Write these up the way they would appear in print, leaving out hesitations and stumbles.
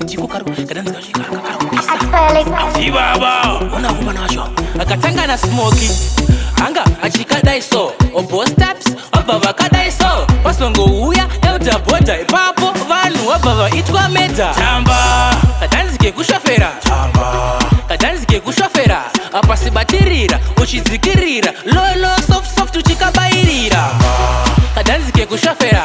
Jiko karo kadanza karo Baba ona kuba nacho akatanga na smoky anga achika daiso obo steps obaba kadaiso pasongo uya elda boda ipapo vanhu obaba itwa meda tamba kadanzike kushofera kadanzike kushofera apa sibatirira uchidzikirira lolo soft uchikabairira kadanzike kushofera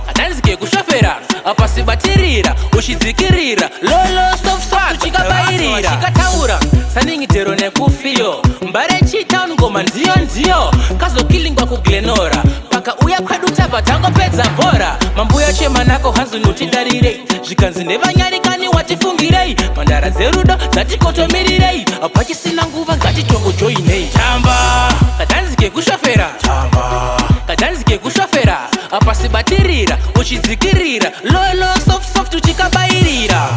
kadanzike kushofera apa sibatirira uchidzikirira lolo soft uchikabairira chikataura saningitero nekufiyo mbare chitown ngoma ndiyo kazokilingwa kuglenora paka uya kwedu tapa tangopedza bhora mambuya chemanako hanzu nutidarire zvikanzi nevanyarikani watifungirei mandara dzerudo dzatikotomirirei apachisina nguva ngatitongojoinei tamba kadanzike kushofera kadanzike kushofera apa sibatirira uchidzikirira lolo soft uchikabairira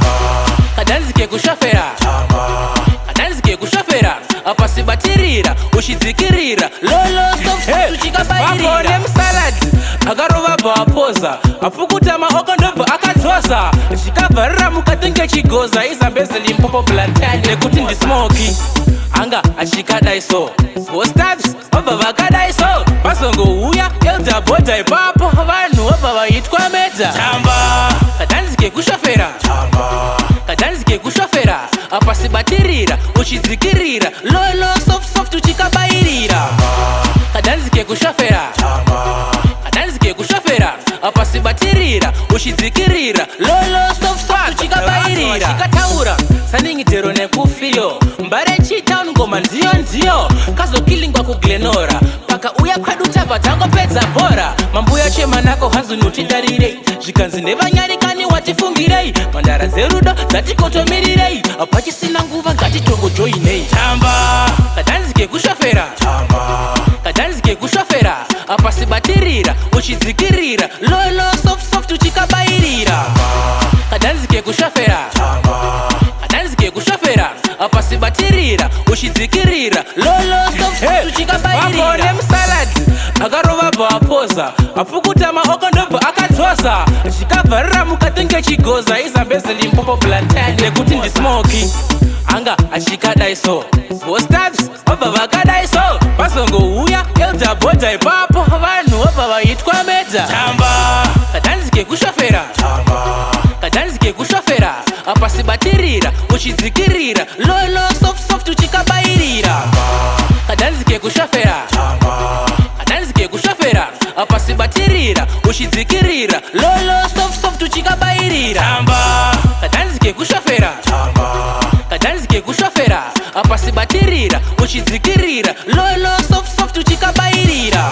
kadanzike kushofera kadanzike kushofera apa sibatirira uchidzikirira lolo soft uchikabairira nemusaladi akarova bhawapoza apukuta maoko ndobva akadzoza zvikabvarira mukati ngechigoza izambezi limpopo blatani nekuti ndismoki anga achikadaiso bostabs obva vakadaiso pasongouya elda bhodha ipapo vanhu obva vaitwa meda tamba kadanzike kushofera kadanzike kushofera apa sibatirira uchidzikirira lolo soft uchikabairira kadanzike kushofera kadanzike kushofera apa sibatirira uchidzikirira lolo soft uchikabairira chikataura saningitero nekufiyo mbare chitown ngoma ndiyo kazokilingwa kuglenora paka uya kwedu tapa tangopedza bhora mambuya chemanako hanzu nutidarire zvikanzi nevanyarikani watifungirei mandara dzerudo dzatikotomirirei apachisina nguva ngatitongojoinei tamba kadanzike kushofera kadanzike kushofera apa sibatirira uchidzikirira lolo soft uchikabairira kadanzike kushofera kadanzike kushofera apa sibatirira uchidzikirira lolo soft uchikabairira nemusaladi akarova bhawapoza apukuta maoko ndobva akadzoza zvikabvarira mukati ngechigoza izambezi limpopo blatani nekuti ndismoki anga achikadaiso bostabs obva vakadaiso pasongouya elda bhodha ipapo vanhu obva vaitwa meda tamba kadanzike kushofera kadanzike kushofera apa sibatirira uchidzikirira lolo soft uchikabairira kadanzike kushofera kadanzike kushofera apa sibatirira uchidzikirira lolo soft uchikabairira tamba kadanzike kushofera kadanzike kushofera apa sibatirira uchidzikirira lolo soft uchikabairira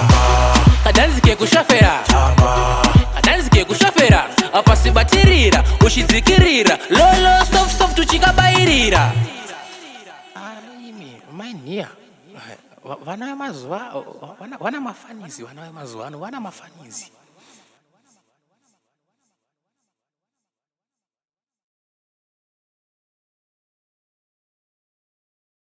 kadanzike kushofera kadanzike kushofera apa sibatirira uchidzikirira lolo soft uchikabairira mainia vana vemazuva vana mafanizi vana vemazuva ano vana mafanizi